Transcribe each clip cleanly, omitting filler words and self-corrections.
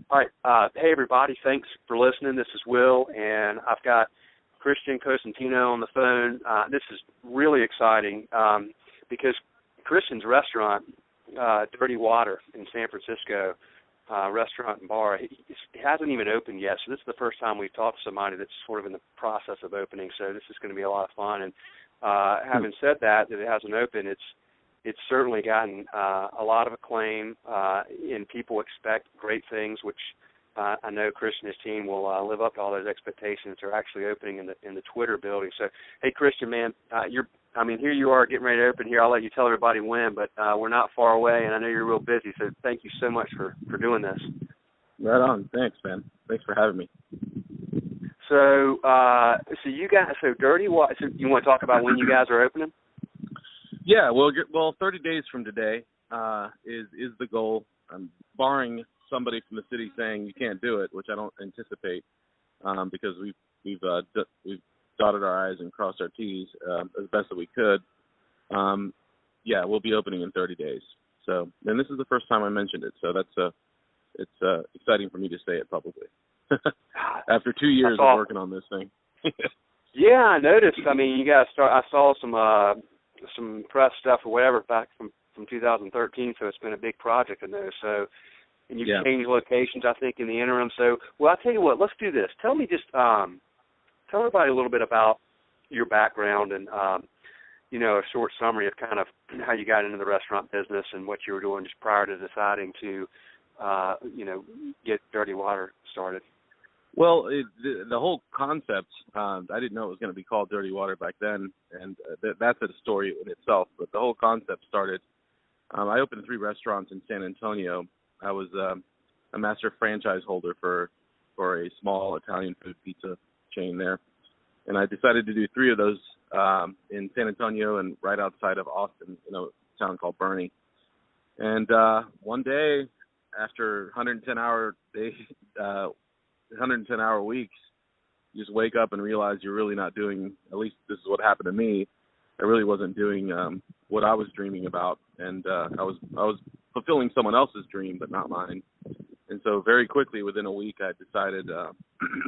All right. Hey, everybody. Thanks for listening. This is Will, and I've got Kristian Cosentino on the phone. This is really exciting because Kristian's restaurant, Dirty Water in San Francisco, restaurant and bar, it hasn't even opened yet. So this is the first time we've talked to somebody that's sort of in the process of opening. So this is going to be a lot of fun. And having said that it hasn't opened, it's certainly gotten a lot of acclaim, and people expect great things, which I know Kristian and his team will live up to all those expectations. They're actually opening in the Twitter building. So, hey, Kristian, man, here you are getting ready to open here. I'll let you tell everybody when, but we're not far away, and I know you're real busy, so thank you so much for doing this. Right on. Thanks, man. Thanks for having me. So, Dirty Water, so you want to talk about when you guys are opening? Yeah, well, 30 days from today is the goal. I'm barring somebody from the city saying you can't do it, which I don't anticipate, because we've dotted our I's and crossed our T's as best that we could. We'll be opening in 30 days. So, and this is the first time I mentioned it, so it's exciting for me to say it publicly. After 2 years of working on this thing. Yeah, I noticed. You guys I saw some press stuff or whatever back from 2013, so it's been a big project in there. So, and you've changed locations, I think, in the interim. So, well, I'll tell you what, let's do this. Tell everybody a little bit about your background and, a short summary of kind of how you got into the restaurant business and what you were doing just prior to deciding to, get Dirty Water started. Well, the whole concept, I didn't know it was going to be called Dirty Water back then, and that's a story in itself. But the whole concept started, I opened 3 restaurants in San Antonio. I was a master franchise holder for a small Italian food pizza chain there. And I decided to do 3 of those in San Antonio and right outside of Austin, in a town called Bernie. And one day, after 110-hour days, 110-hour weeks, you just wake up and realize you're really not doing, at least this is what happened to me, I really wasn't doing what I was dreaming about, and I was fulfilling someone else's dream, but not mine. And so very quickly, within a week, I decided that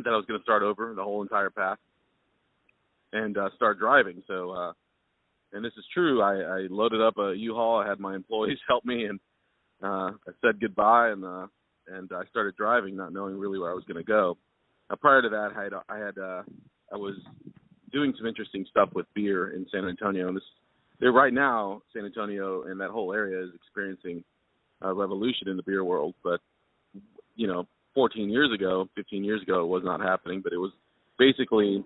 I was going to start over the whole entire path and start driving. So, and this is true, I loaded up a U-Haul, I had my employees help me, and I said goodbye, and I started driving, not knowing really where I was going to go. Prior to that, I was doing some interesting stuff with beer in San Antonio. And right now, San Antonio and that whole area is experiencing a revolution in the beer world. But 15 years ago, it was not happening. But it was basically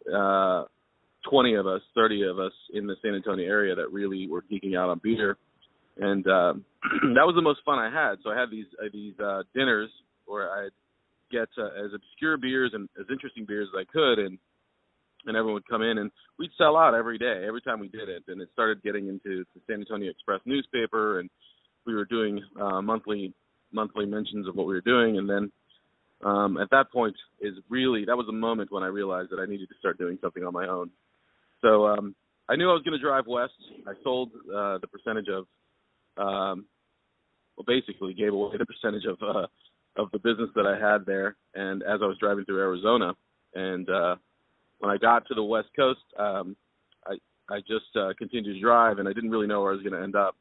20 of us, 30 of us in the San Antonio area that really were geeking out on beer. And that was the most fun I had. So I had these dinners where I'd get as obscure beers and as interesting beers as I could, and everyone would come in, and we'd sell out every day, every time we did it. And it started getting into the San Antonio Express newspaper, and we were doing monthly mentions of what we were doing. And then at that point that was a moment when I realized that I needed to start doing something on my own. So I knew I was going to drive west. I sold the percentage of basically gave away the percentage of the business that I had there. And as I was driving through Arizona, and when I got to the West Coast, I just continued to drive, and I didn't really know where I was going to end up.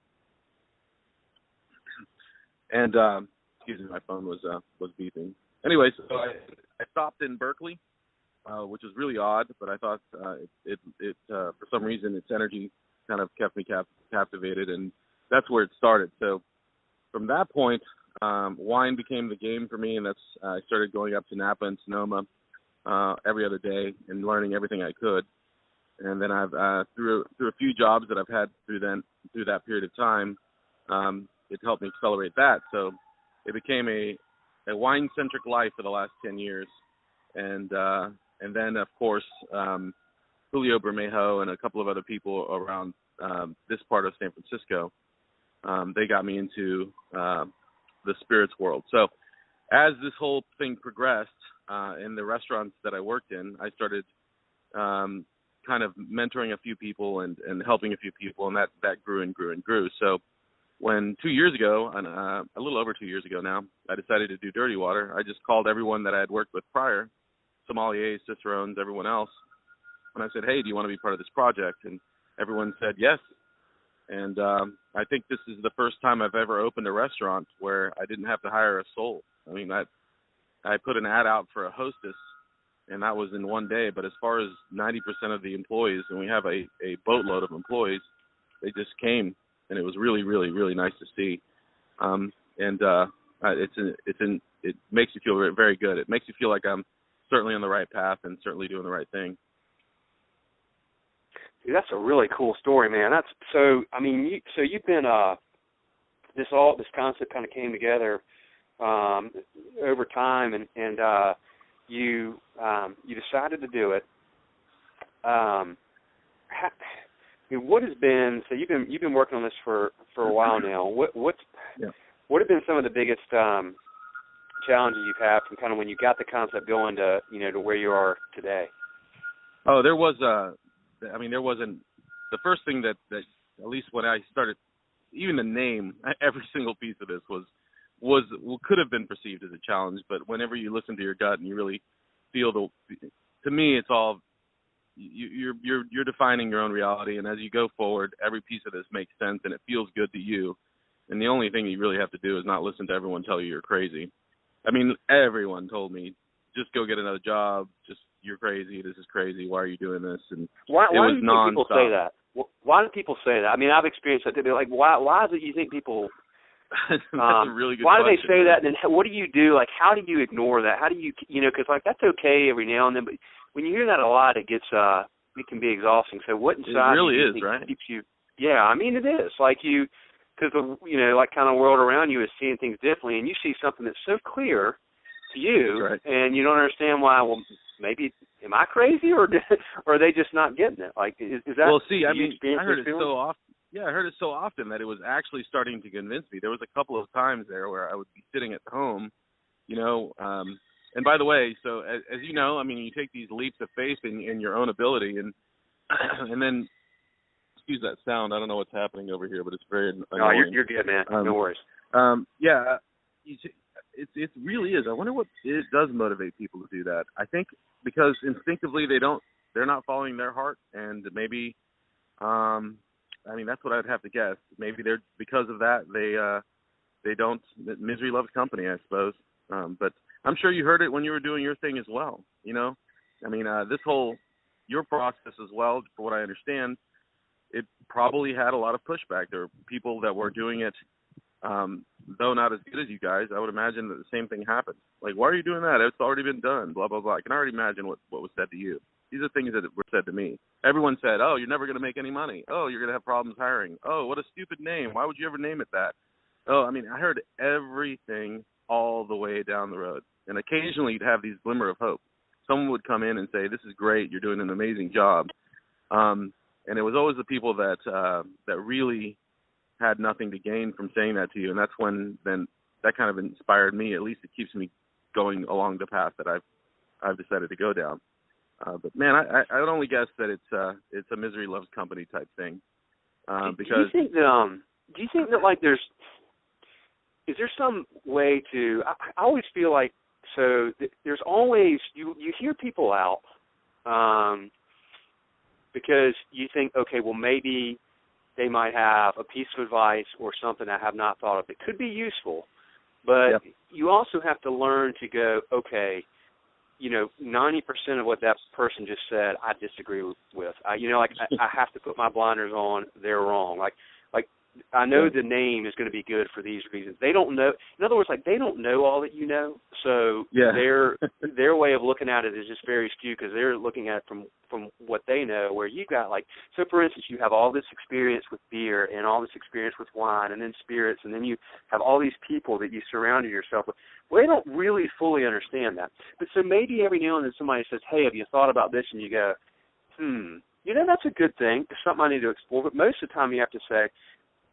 And excuse me, my phone was beeping. Anyway, so I stopped in Berkeley, which was really odd, but I thought it for some reason its energy kind of kept me captivated, and that's where it started. So from that point, wine became the game for me, and I started going up to Napa and Sonoma every other day and learning everything I could. And then I've through a few jobs that I've had through that period of time, it helped me accelerate that. So it became a wine-centric life for the last 10 years. And then, of course, Julio Bermejo and a couple of other people around this part of San Francisco, they got me into the spirits world. So as this whole thing progressed in the restaurants that I worked in, I started kind of mentoring a few people and helping a few people, and that grew and grew and grew. So when 2 years ago, a little over 2 years ago now, I decided to do dirty water. I just called everyone that I had worked with prior, sommeliers, cicerones, everyone else, and I said, hey, do you want to be part of this project? And everyone said yes. And I think this is the first time I've ever opened a restaurant where I didn't have to hire a soul. I mean, I put an ad out for a hostess, and that was in one day. But as far as 90% of the employees, and we have a boatload of employees, they just came, and it was really, really, really nice to see. It makes you feel very good. It makes you feel like I'm certainly on the right path and certainly doing the right thing. Dude, that's a really cool story, man. That's so. I mean, you've been this concept kind of came together over time, and you decided to do it. What has been, so you've been working on this for a while now. What have been some of the biggest challenges you've had from kind of when you got the concept going to to where you are today? Oh, there wasn't the first thing that at least when I started, even the name, every single piece of this could have been perceived as a challenge. But whenever you listen to your gut and you really feel to me, it's all you're defining your own reality. And as you go forward, every piece of this makes sense and it feels good to you. And the only thing you really have to do is not listen to everyone tell you you're crazy. I mean, everyone told me, just go get another job. You're crazy. This is crazy. Why are you doing this? And why it was nonstop. People say that? Why do people say that? I mean, I've experienced that. They're like, why do you think people? That's a really good why question. do they say that? And then what do you do? Like, how do you ignore that? How do you, because like that's okay every now and then, but when you hear that a lot, it can be exhausting. So what inside it really you is, right? keeps you? Yeah, I mean it is. Like because like kind of world around you is seeing things differently, and you see something that's so clear to you, right, and you don't understand why. Well, maybe am I crazy, or are they just not getting it? Like, is that? Well, see, I mean, I heard it feeling? so often. Yeah, I heard it so often that it was actually starting to convince me. There was a couple of times there where I would be sitting at home, and by the way, so as you know, I mean, you take these leaps of faith in your own ability, and then, excuse that sound. I don't know what's happening over here, but it's very annoying. No, you're good, man. No worries. Yeah, it really is. I wonder what it does motivate people to do that. I think because instinctively they're not following their heart, and maybe, I mean, that's what I'd have to guess. Maybe they're because of that they don't. Misery loves company, I suppose. But I'm sure you heard it when you were doing your thing as well. I mean, your process as well, for what I understand, it probably had a lot of pushback. There were people that were doing it, though not as good as you guys. I would imagine that the same thing happened. Like, why are you doing that? It's already been done, blah, blah, blah. I can already imagine what was said to you. These are things that were said to me. Everyone said, oh, you're never going to make any money. Oh, you're going to have problems hiring. Oh, what a stupid name. Why would you ever name it that? Oh, I mean, I heard everything all the way down the road. And occasionally you'd have these glimmer of hope. Someone would come in and say, this is great. You're doing an amazing job. And it was always the people that really had nothing to gain from saying that to you. And that's when then that kind of inspired me. At least it keeps me going along the path that I've decided to go down. But man, I would only guess that it's a misery loves company type thing. Because do you think that like is there some way to? I always feel like there's always you hear people out because you think, okay, well maybe they might have a piece of advice or something I have not thought of that could be useful, but yep. You also have to learn to go, okay, 90% of what that person just said, I disagree with. I have to put my blinders on. They're wrong. Like I know the name is going to be good for these reasons. They don't know. In other words, like they don't know all that you know. So their way of looking at it is just very skewed because they're looking at it from what they know. Where you got so for instance, you have all this experience with beer and all this experience with wine and then spirits, and then you have all these people that you surrounded yourself with. Well, they don't really fully understand that. But so maybe every now and then somebody says, hey, have you thought about this? And you go, that's a good thing. It's something I need to explore. But most of the time you have to say,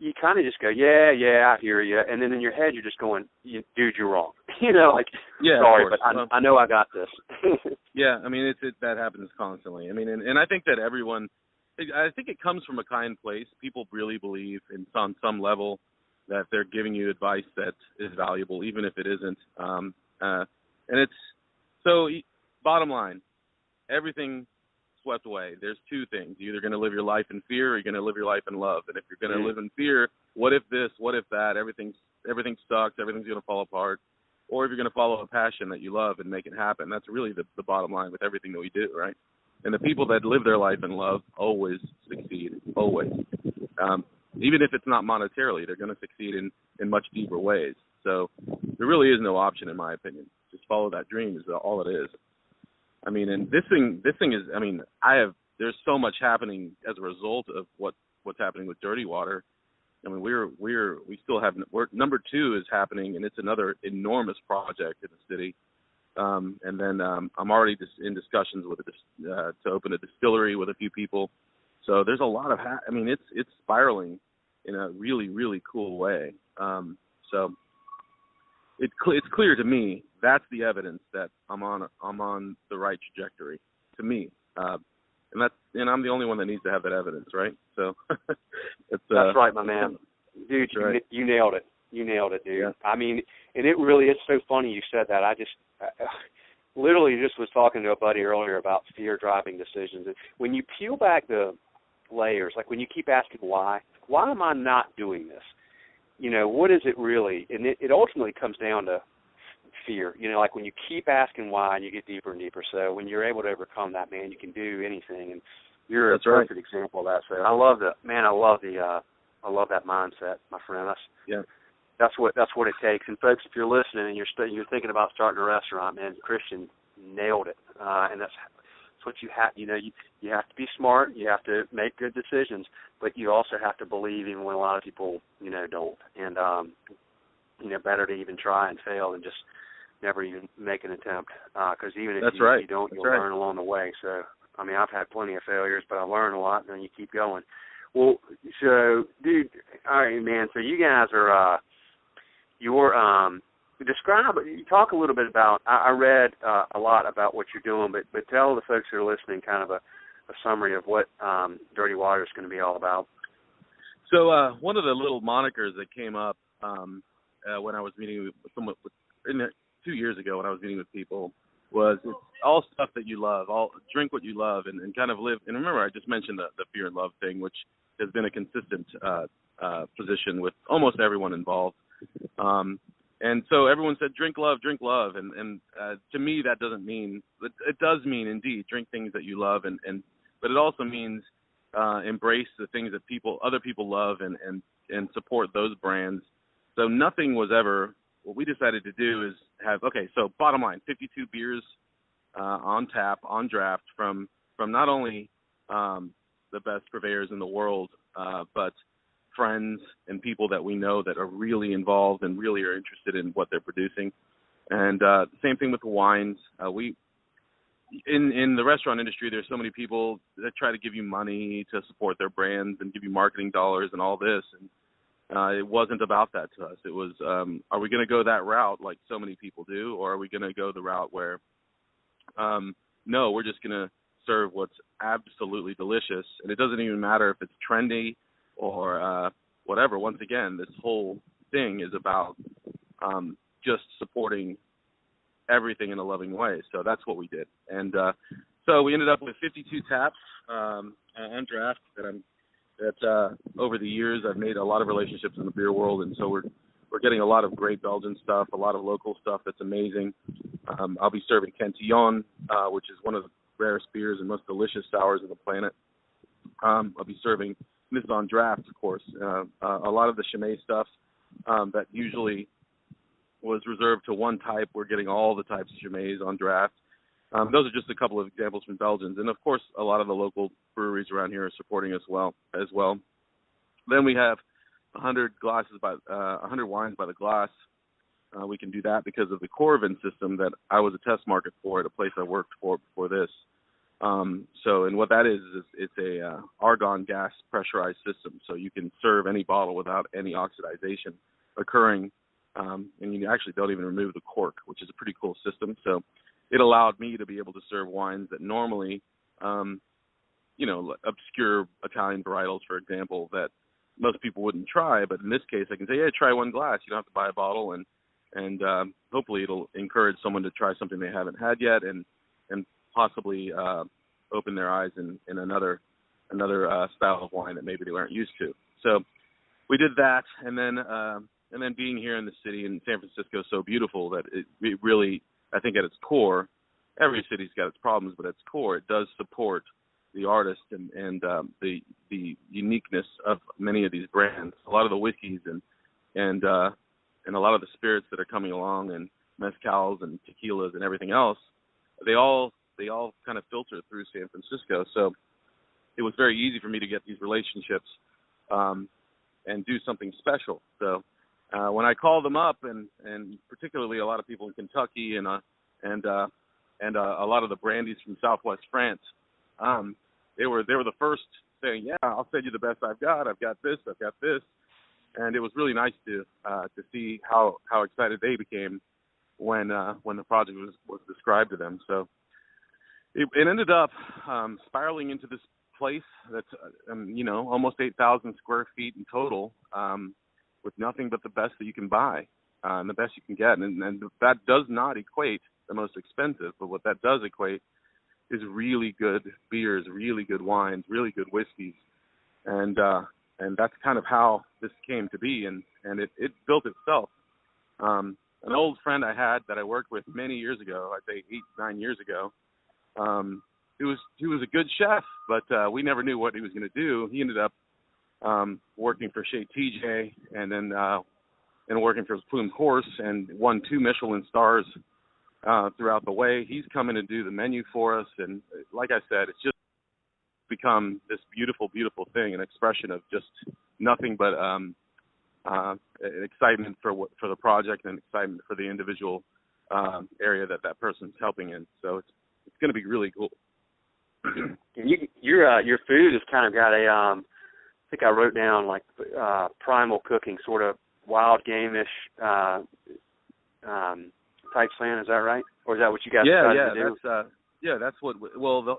you kind of just go, yeah, I hear you. And then in your head you're just going, dude, you're wrong. Sorry, but I know I got this. Yeah, I mean, that happens constantly. I mean, and I think that I think it comes from a kind place. People really believe on some level that they're giving you advice that is valuable, even if it isn't. And it's so. Bottom line, everything swept away. There's two things: you're either going to live your life in fear, or you're going to live your life in love. And if you're going to live in fear, what if this? What if that? Everything sucks. Everything's going to fall apart. Or if you're going to follow a passion that you love and make it happen, that's really the bottom line with everything that we do, right? And the people that live their life in love always succeed, always. Even if it's not monetarily, they're going to succeed in much deeper ways. So there really is no option, in my opinion. Just follow that dream is all it is. I mean, and this thing is, I mean, there's so much happening as a result of what's happening with Dirty Water. I mean, we still have, number 2 is happening, and it's another enormous project in the city. And then I'm already in discussions with to open a distillery with a few people. So there's a lot of, I mean, it's spiraling in a really, really cool way. So it's clear to me that's the evidence that I'm on the right trajectory, to me. And I'm the only one that needs to have that evidence, right? So that's right, my man. Dude, you nailed it. You nailed it, dude. Yeah. I mean, and it really is so funny you said that. I literally just was talking to a buddy earlier about fear driving decisions. And when you peel back the layers, like when you keep asking why am I not doing this? You know, what is it really? And it ultimately comes down to fear. You know, like when you keep asking why, and you get deeper and deeper. So when you're able to overcome that, man, you can do anything. And you're a perfect example of that. So I love that mindset, my friend. That's what it takes. And folks, if you're listening and you're thinking about starting a restaurant, man, Kristian nailed it. And that's what you have. You know, you have to be smart. You have to make good decisions, but you also have to believe, even when a lot of people, you know, don't. And you know, better to even try and fail than just never even make an attempt. Because even if you don't, you'll learn along the way. So, I mean, I've had plenty of failures, but I learned a lot, and then you keep going. Well, so, dude, all right, man. So you guys are talk a little bit about. I read a lot about what you're doing, but tell the folks who are listening kind of a summary of what Dirty Water is going to be all about. So one of the little monikers that came up when I was meeting with someone 2 years ago when I was meeting with people was it's all stuff that you love, all drink what you love, and kind of live. And remember, I just mentioned the fear and love thing, which has been a consistent position with almost everyone involved. And so everyone said, drink love, and to me that doesn't mean it does mean indeed drink things that you love, but it also means embrace the things that other people love and support those brands. So nothing was ever. What we decided to do is so bottom line, 52 beers on tap, on draft from not only the best purveyors in the world, but friends and people that we know that are really involved and really are interested in what they're producing. And same thing with the wines. In the restaurant industry, there's so many people that try to give you money to support their brands and give you marketing dollars and all this. And it wasn't about that to us. It was, are we going to go that route like so many people do, or are we going to go the route where, no, we're just going to serve what's absolutely delicious, and it doesn't even matter if it's trendy or whatever. Once again, this whole thing is about just supporting everything in a loving way. So that's what we did. And so we ended up with 52 taps on draft that over the years I've made a lot of relationships in the beer world, and so we're getting a lot of great Belgian stuff, a lot of local stuff that's amazing. I'll be serving Cantillon, which is one of the rarest beers and most delicious sours on the planet. I'll be serving, this is on draft, of course, a lot of the Chimay stuff that usually was reserved to one type. We're getting all the types of Chimays on draft. Those are just a couple of examples from Belgians. And, of course, a lot of the local breweries around here are supporting us as well. Then we have 100 wines by the glass. We can do that because of the Corvin system that I was a test market for at a place I worked for before this. And what that is it's a argon gas pressurized system. So you can serve any bottle without any oxidization occurring. And you actually don't even remove the cork, which is a pretty cool system. So it allowed me to be able to serve wines that normally, obscure Italian varietals, for example, that most people wouldn't try. But in this case, I can say, yeah, try one glass. You don't have to buy a bottle, and hopefully it'll encourage someone to try something they haven't had yet, and possibly open their eyes in another style of wine that maybe they weren't used to. So we did that, and then being here in the city, in San Francisco, is so beautiful that it really, I think at its core, every city's got its problems, but at its core, it does support the artist and the uniqueness of many of these brands. A lot of the whiskeys and a lot of the spirits that are coming along, and mezcals and tequilas and everything else, they all kind of filter through San Francisco. So it was very easy for me to get these relationships and do something special. So when I called them up, and particularly a lot of people in Kentucky and a lot of the brandies from Southwest France, they were the first saying, yeah, I'll send you the best I've got this, and it was really nice to see how excited they became when the project was described to them. So it ended up spiraling into this place that's almost 8,000 square feet in total, with nothing but the best that you can buy and the best you can get, and that does not equate the most expensive, but what that does equate is really good beers, really good wines, really good whiskeys, and that's kind of how this came to be, and it built itself. An old friend I had that I worked with many years ago, I'd say 8-9 years ago, he was a good chef, but we never knew what he was going to do. He ended up working for Chez TJ, and then working for Plume Course, and won 2 Michelin stars throughout the way. He's coming to do the menu for us, and like I said, it's just become this beautiful, beautiful thing, an expression of just nothing but excitement for the project and excitement for the individual area that person's helping in. So it's going to be really cool. Your food has kind of got a I think I wrote down like primal cooking, sort of wild game-ish type slant. Is that right? Or is that what you guys decided to do? That's what. Well,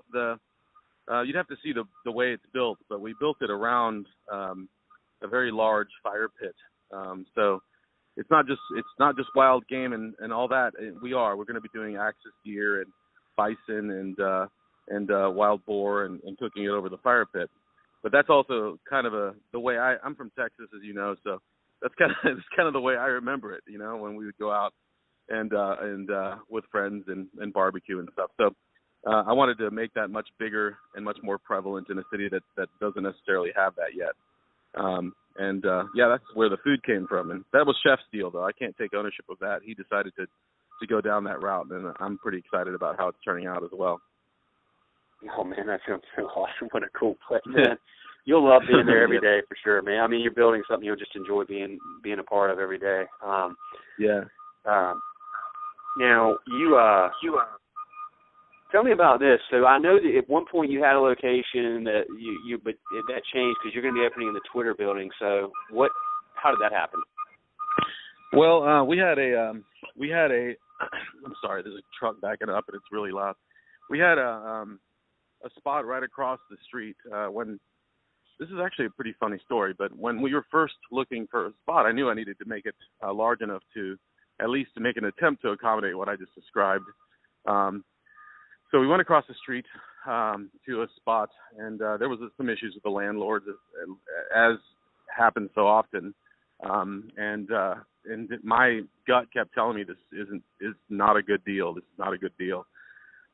you'd have to see the way it's built, but we built it around a very large fire pit. So it's not just wild game and all that. We're going to be doing axis deer and bison and wild boar and cooking it over the fire pit. But that's also kind of the way I'm from Texas, as you know, so that's kind of the way I remember it, when we would go out and with friends and barbecue and stuff. So I wanted to make that much bigger and much more prevalent in a city that doesn't necessarily have that yet. That's where the food came from, and that was Chef's deal, though. I can't take ownership of that. He decided to go down that route, and I'm pretty excited about how it's turning out as well. Oh, man, that sounds so awesome. What a cool place, man. You'll love being there every day for sure, man. I mean, you're building something you'll just enjoy being a part of every day. Now, you tell me about this. So I know that at one point you had a location that but that changed because you're going to be opening in the Twitter building. So how did that happen? Well, we had a I'm sorry, there's a truck backing up and it's really loud. We had a spot right across the street. This is actually a pretty funny story, but when we were first looking for a spot, I knew I needed to make it large enough to at least to make an attempt to accommodate what I just described. So we went across the street to a spot, and there was some issues with the landlord, as happens so often. And my gut kept telling me this is not a good deal. This is not a good deal.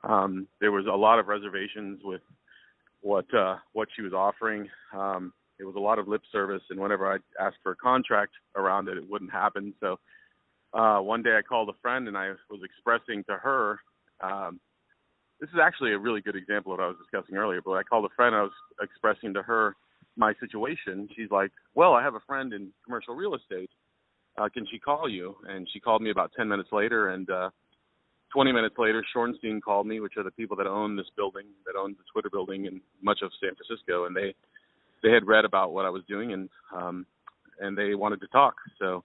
There was a lot of reservations with what she was offering. It was a lot of lip service, and whenever I asked for a contract around it, it wouldn't happen. So one day I called a friend, and I was expressing to her. This is actually a really good example of what I was discussing earlier, but when I called a friend, I was expressing to her my situation. She's like, well, I have a friend in commercial real estate. Can she call you? And she called me about 10 minutes later, and 20 minutes later, Shorenstein called me, which are the people that own this building, that own the Twitter building and much of San Francisco, and they had read about what I was doing, and they wanted to talk. So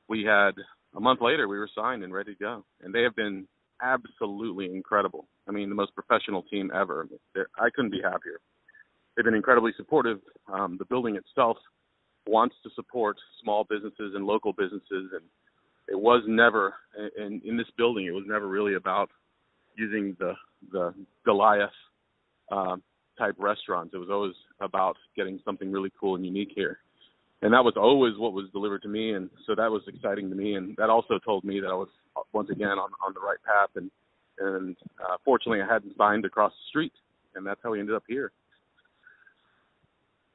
we had, a month later, we were signed and ready to go, and they have been absolutely incredible. I mean, the most professional team ever. I couldn't be happier. they've been incredibly supportive. The building itself wants to support small businesses and local businesses, and it was never, in this building, it was never really about using the Goliath type restaurants. It was always about getting something really cool and unique here. And that was always what was delivered to me, and so that was exciting to me. And that also told me that I was, once again, on the right path. And fortunately, I hadn't signed across the street, and that's how we ended up here.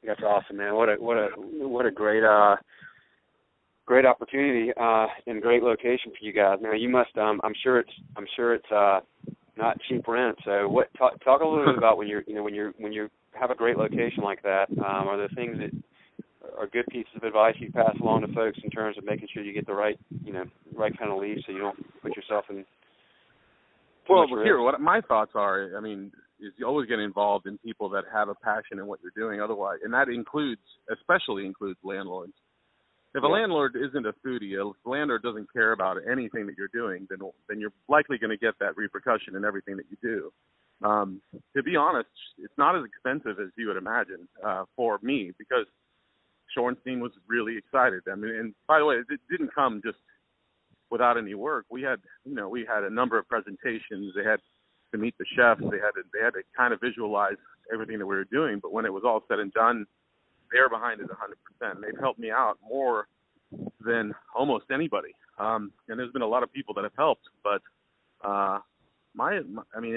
That's awesome, man. What a great great opportunity and great location for you guys. Now you must I'm sure it's not cheap rent. So talk a little bit about when you have a great location like that. Are there things that are good pieces of advice you pass along to folks in terms of making sure you get the right kind of lease so you don't put yourself in well, here, what my thoughts are, I mean, is you always get involved in people that have a passion in what you're doing. Otherwise, and that especially includes landlords. If a landlord isn't a foodie, if a landlord doesn't care about anything that you're doing, then you're likely going to get that repercussion in everything that you do. To be honest, it's not as expensive as you would imagine for me, because Shorenstein was really excited. I mean, and by the way, it didn't come just without any work. We had a number of presentations. They had to meet the chefs. They had to kind of visualize everything that we were doing. But when it was all said and done, they're behind it 100%. They've helped me out more than almost anybody. And there's been a lot of people that have helped. But I mean,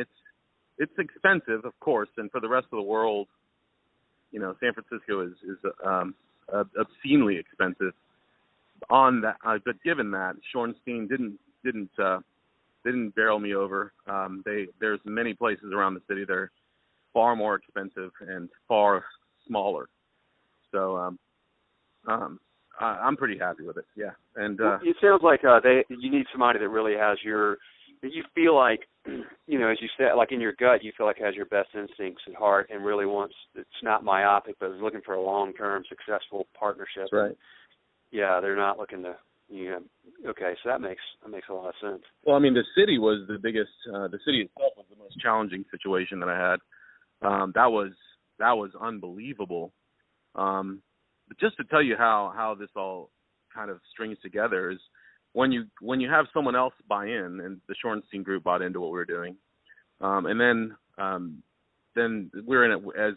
it's expensive, of course. And for the rest of the world, San Francisco is obscenely expensive. On that, but given that, Shorenstein didn't barrel me over. There's many places around the city that are far more expensive and far smaller. So I'm pretty happy with it. Yeah, and it sounds like you need somebody that really has that you feel like, as you said, like in your gut, you feel like has your best instincts at heart and really it's not myopic, but is looking for a long-term successful partnership. That's right. Yeah, they're not looking to, okay, so that makes a lot of sense. Well, I mean, the city was the biggest, the city itself was the most challenging situation that I had. That was unbelievable. But just to tell you how this all kind of strings together is when you have someone else buy in, and the Shorenstein group bought into what we were doing, and then we're in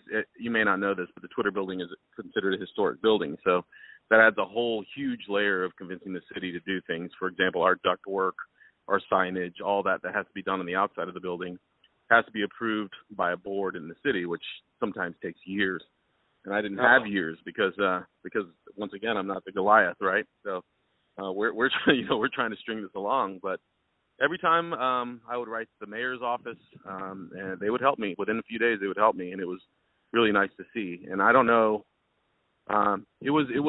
it, you may not know this, but the Twitter building is considered a historic building, so that adds a whole huge layer of convincing the city to do things. For example, our duct work, our signage, all that has to be done on the outside of the building has to be approved by a board in the city, which sometimes takes years. And I didn't have years because once again, I'm not the Goliath, right? So we're trying to string this along. But every time I would write to the mayor's office, and they would help me. Within a few days, they would help me, and it was really nice to see. And I don't know. It was a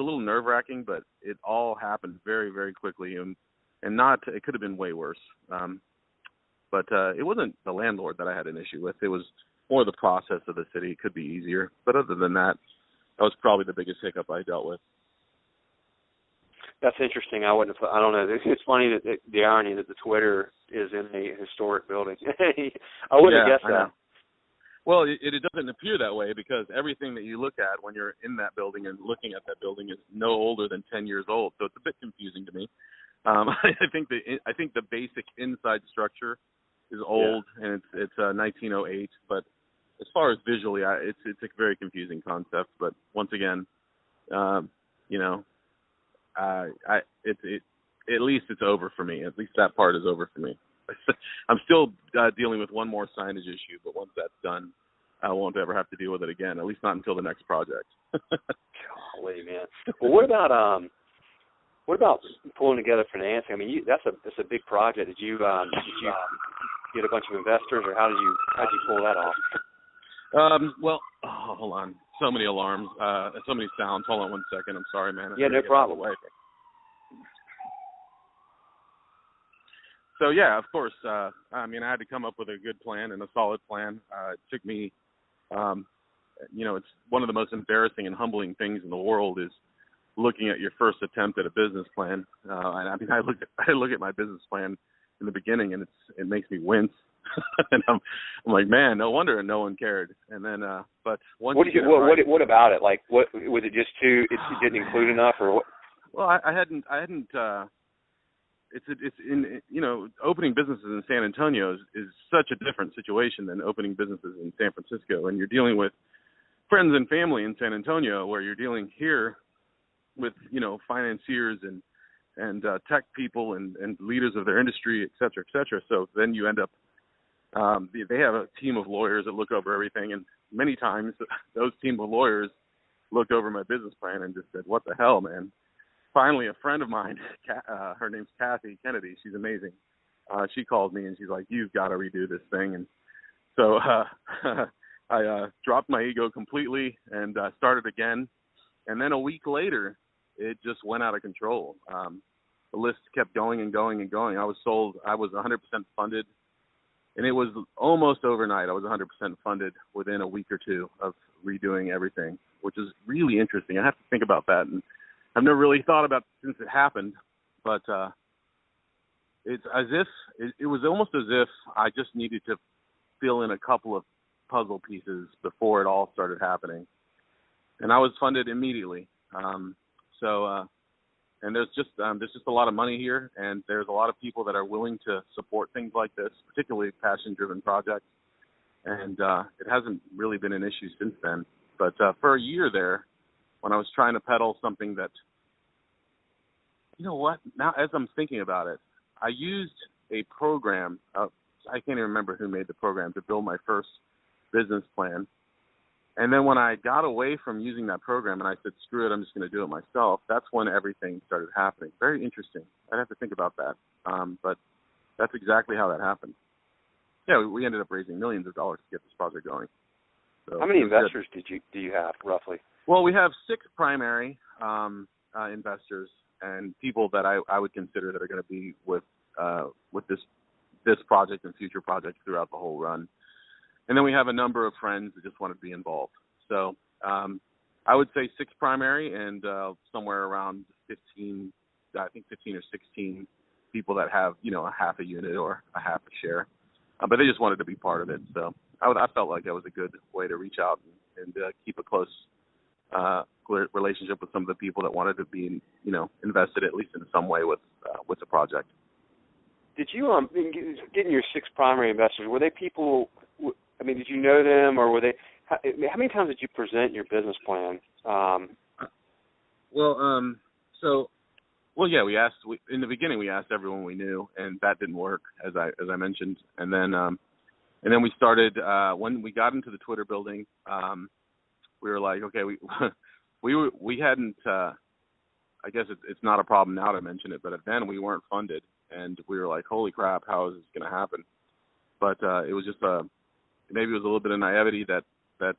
little nerve-wracking, but it all happened very, very quickly, and it could have been way worse. But it wasn't the landlord that I had an issue with. It was more the process of the city. It could be easier, but other than that was probably the biggest hiccup I dealt with. That's interesting. I don't know. It's funny that the irony that the Twitter is in a historic building. I wouldn't have guessed that. Well, it doesn't appear that way because everything that you look at when you're in that building and looking at that building is no older than 10 years old. So it's a bit confusing to me. I think the basic inside structure is old, and it's 1908. But as far as visually, it's a very confusing concept. But once again, at least it's over for me. At least that part is over for me. I'm still dealing with one more signage issue, but once that's done, I won't ever have to deal with it again. At least not until the next project. Golly, man. Well, what about pulling together financing? I mean, that's a big project. Did you get a bunch of investors, or how'd you pull that off? Hold on. So many alarms, so many sounds. Hold on one second. I'm sorry, man. Yeah, no problem. So, yeah, of course, I had to come up with a good plan and a solid plan. It took me, it's one of the most embarrassing and humbling things in the world is looking at your first attempt at a business plan. I look at my business plan in the beginning, and it makes me wince. And I'm like, man, no wonder no one cared. And then, but once what about it? Like, what was it? Just too? It didn't include enough, or what? Well, I hadn't. It's in, opening businesses in San Antonio is such a different situation than opening businesses in San Francisco, and you're dealing with friends and family in San Antonio, where you're dealing here with financiers and tech people and leaders of their industry, et cetera, et cetera. So then you end up they have a team of lawyers that look over everything, and many times those team of lawyers looked over my business plan and just said, "What the hell, man?" Finally, a friend of mine, her name's Kathy Kennedy. She's amazing. She called me and she's like, "You've got to redo this thing." And so I dropped my ego completely and started again. And then a week later, it just went out of control. The list kept going and going and going. I was 100% funded. And it was almost overnight. I was 100% funded within a week or two of redoing everything, which is really interesting. I have to think about that. And I've never really thought about it since it happened. But it's as if it was almost as if I just needed to fill in a couple of puzzle pieces before it all started happening. And I was funded immediately. And there's just a lot of money here, and there's a lot of people that are willing to support things like this, particularly passion-driven projects. And it hasn't really been an issue since then. But for a year there, when I was trying to peddle something that, now as I'm thinking about it, I used a program. I can't even remember who made the program to build my first business plan. And then when I got away from using that program and I said, screw it, I'm just going to do it myself, that's when everything started happening. Very interesting. I'd have to think about that. But that's exactly how that happened. Yeah, we ended up raising millions of dollars to get this project going. So how many investors do you have, roughly? Well, we have 6 primary investors and people that I would consider that are going to be with this project and future projects throughout the whole run. And then we have a number of friends that just want to be involved. So I would say 6 primary and somewhere around 15 or 16 people that have, a half a unit or a half a share. But they just wanted to be part of it. So I felt like that was a good way to reach out and keep a close relationship with some of the people that wanted to be, invested at least in some way with the project. Did you, getting your 6 primary investors, were they people, did you know them, or were they, how many times did you present your business plan? In the beginning we asked everyone we knew, and that didn't work, as I mentioned. And then we started, when we got into the Twitter building, we were like, okay, we hadn't, I guess it's not a problem now to mention it, but then we weren't funded, and we were like, holy crap, how is this going to happen? But it was just maybe it was a little bit of naivety that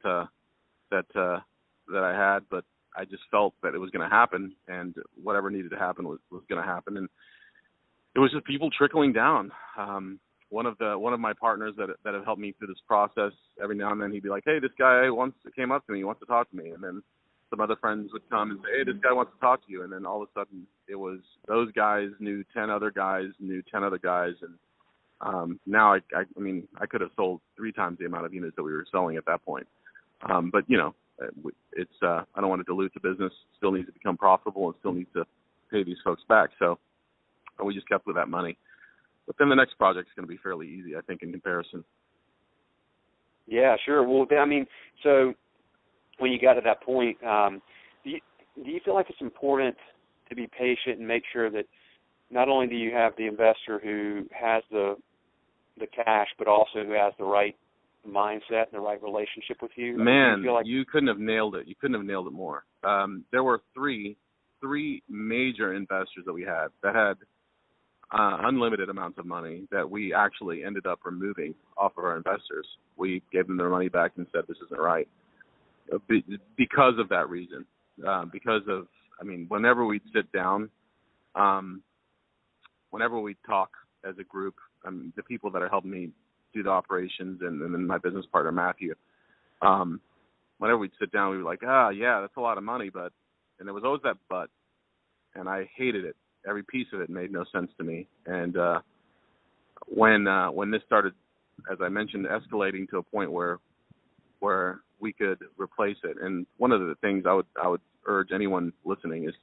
I had, but I just felt that it was going to happen, and whatever needed to happen was going to happen. And it was just people trickling down. One of my partners that have helped me through this process, every now and then he'd be like, hey, this guy came up to me, he wants to talk to me. And then some other friends would come and say, hey, this guy wants to talk to you. And then all of a sudden it was those guys knew 10 other guys, and now I could have sold 3 times the amount of units that we were selling at that point. But it's I don't want to dilute the business. Still needs to become profitable and still needs to pay these folks back. So we just kept with that money. But then the next project is going to be fairly easy, I think, in comparison. Yeah, sure. Well, so when you got to that point, do you feel like it's important to be patient and make sure that not only do you have the investor who has the cash, but also who has the right mindset and the right relationship with you? Man, you couldn't have nailed it. You couldn't have nailed it more. There were three major investors that we had that had unlimited amounts of money that we actually ended up removing off of our investors. We gave them their money back and said, this isn't right. Because of that reason. Whenever we'd sit down, whenever we talk as a group, the people that are helping me do the operations and then my business partner, Matthew, whenever we'd sit down, we were like, yeah, that's a lot of money, and there was always that but, and I hated it. Every piece of it made no sense to me. And when this started as I mentioned, escalating to a point where we could replace it. And one of the things I would urge anyone listening is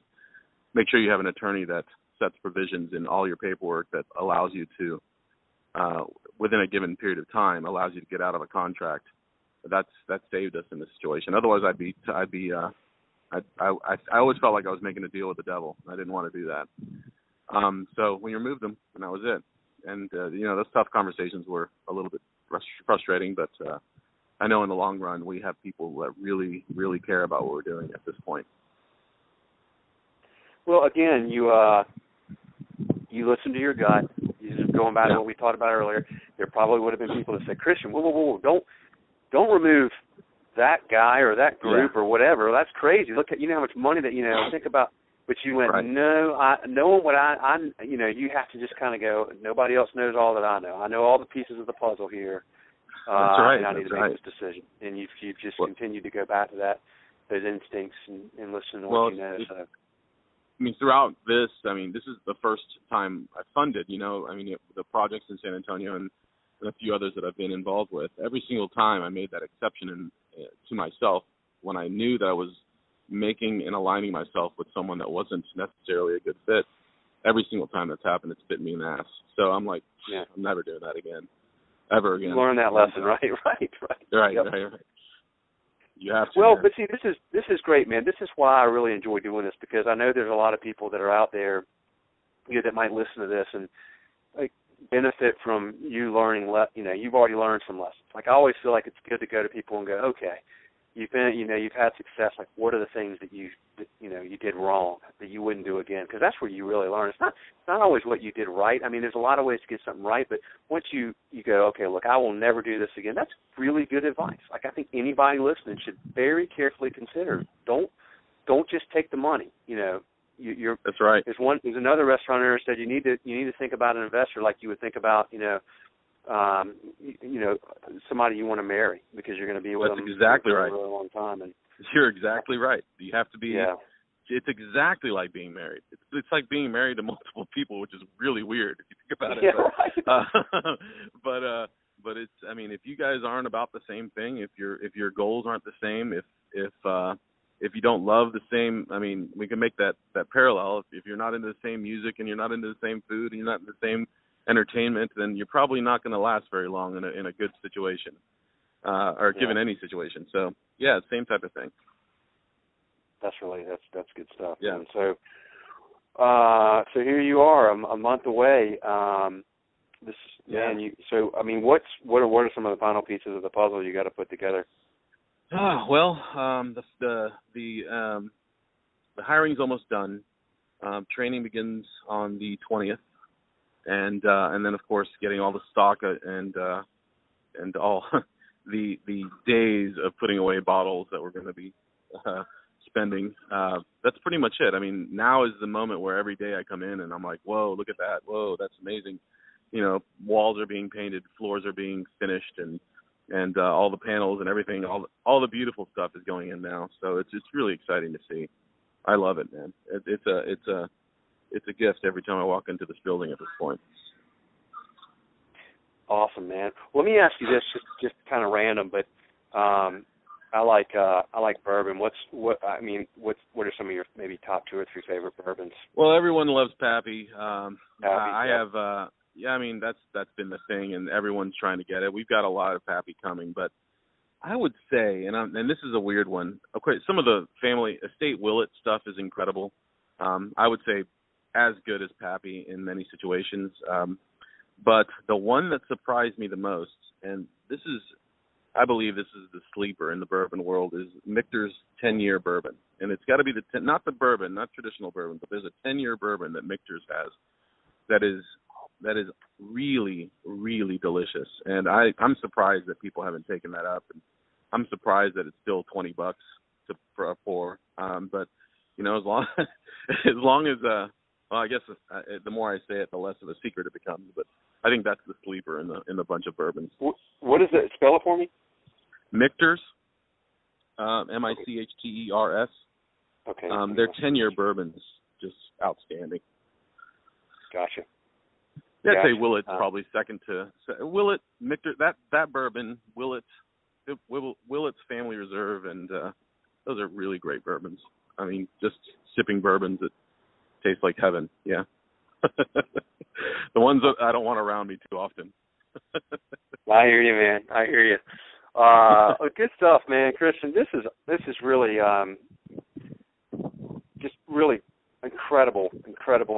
make sure you have an attorney that sets provisions in all your paperwork that allows you to, within a given period of time, allows you to get out of a contract. That saved us in this situation. Otherwise, I always felt like I was making a deal with the devil. I didn't want to do that. So we removed them, and that was it. And those tough conversations were a little bit frustrating, but I know in the long run we have people that really, really care about what we're doing at this point. Well, again, you listen to your gut. Going back to what we talked about earlier, there probably would have been people that said, Kristian, whoa, don't remove that guy or that group or whatever. That's crazy. Look at how much money that think about. But you went, knowing what you have to just kind of go. Nobody else knows all that I know. I know all the pieces of the puzzle here. That's right. And I need to make this decision. And you've just continued to go back to those instincts and listen to what you know. So. I mean, throughout this, this is the first time I funded, the projects in San Antonio and a few others that I've been involved with. Every single time I made that exception to myself when I knew that I was making and aligning myself with someone that wasn't necessarily a good fit. Every single time that's happened, it's bit me in the ass. So I'm like, I'm never doing that again, ever again. You learn that lesson, right? Right. Yep. Right. You have to. Well, but see, this is great, man. This is why I really enjoy doing this, because I know there's a lot of people that are out there, that might listen to this and benefit from you learning. You've already learned some lessons. Like, I always feel like it's good to go to people and go, okay, you've had success. Like, what are the things that you did wrong that you wouldn't do again? Because that's where you really learn. It's not always what you did right. I mean, there's a lot of ways to get something right, but once you go, okay, look, I will never do this again. That's really good advice. Like, I think anybody listening should very carefully consider. Don't just take the money. That's right. There's another restaurant owner said you need to think about an investor like you would think about somebody you want to marry, because you're going to be with them exactly for right. a really long time. And you're exactly right. You have to be. Yeah. It's exactly like being married. It's like being married to multiple people, which is really weird if you think about it. Yeah, right. But it's. I mean, if you guys aren't about the same thing, if your goals aren't the same, if you don't love the same, I mean, we can make that parallel. If you're not into the same music and you're not into the same food and you're not into the same entertainment, then you're probably not going to last very long in a good situation, or given any situation. So same type of thing. That's good stuff. Yeah. Man. So here you are, a month away. Man. What are some of the final pieces of the puzzle you got to put together? The hiring's almost done. Training begins on the 20th. And then of course getting all the stock and all the days of putting away bottles that we're going to be spending. That's pretty much it. I mean, now is the moment where every day I come in and I'm like, whoa, look at that. Whoa, that's amazing. Walls are being painted, floors are being finished, and all the panels and everything, all the beautiful stuff is going in now. So it's really exciting to see. I love it, man. It's a gift every time I walk into this building at this point. Awesome, man. Well, let me ask you this, just kind of random, but I like bourbon. What are some of your maybe top 2 or 3 favorite bourbons? Well, everyone loves Pappy. I have. That's been the thing, and everyone's trying to get it. We've got a lot of Pappy coming, but I would say, and this is a weird one. Okay, some of the family estate Willett stuff is incredible. I would say as good as Pappy in many situations. But the one that surprised me the most, and I believe this is the sleeper in the bourbon world, is Michter's 10-year bourbon. And it's got to be not the bourbon, not traditional bourbon, but there's a 10-year bourbon that Michter's has that is really, really delicious. And I'm surprised that people haven't taken that up. And I'm surprised that it's still $20 for a pour. But as long as I guess the more I say it, the less of a secret it becomes. But I think that's the sleeper in the bunch of bourbons. What is it? Spell it for me. Michter's, Michters. Okay. Their 10-year bourbons, just outstanding. Gotcha. Yeah, I'd say Willet's probably second to Willet, Michter, that bourbon, Willet's Family Reserve, and those are really great bourbons. I mean, just sipping bourbons that taste like heaven. Yeah, the ones that I don't want around me too often. I hear you, man. I hear you. Good stuff, man. Kristian, this is really just really incredible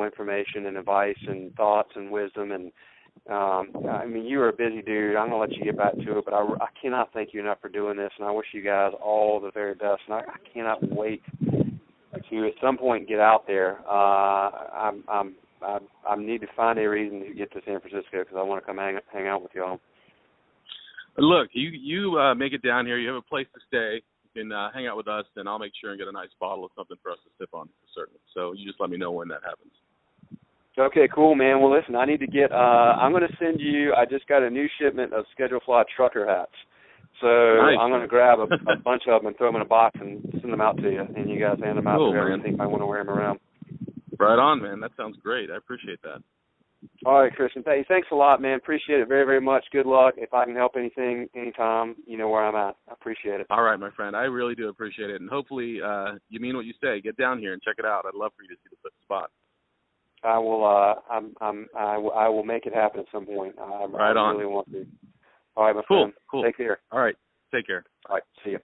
information and advice and thoughts and wisdom. And I mean, you're a busy dude. I'm gonna let you get back to it, but I cannot thank you enough for doing this, and I wish you guys all the very best. And I cannot wait to at some point get out there. I need to find a reason to get to San Francisco because I want to come hang out with y'all. Look, you make it down here. You have a place to stay. You can hang out with us, and I'll make sure and get a nice bottle of something for us to sip on, certainly. So you just let me know when that happens. Okay, cool, man. Well, listen, I need to get I'm going to send you, I just got a new shipment of Schedule Fly trucker hats. So nice. I'm going to grab a bunch of them and throw them in a box and send them out to you, and you guys hand them out to whoever you think might want to wear them around. Right on, man. That sounds great. I appreciate that. All right, Kristian. Thanks a lot, man. Appreciate it very, very much. Good luck. If I can help anything, anytime, you know where I'm at. I appreciate it. All right, my friend. I really do appreciate it. And hopefully you mean what you say. Get down here and check it out. I'd love for you to see the spot. I will I will make it happen at some point. I really want to. All right, my friend. Cool. Take care. All right. Take care. All right. See you.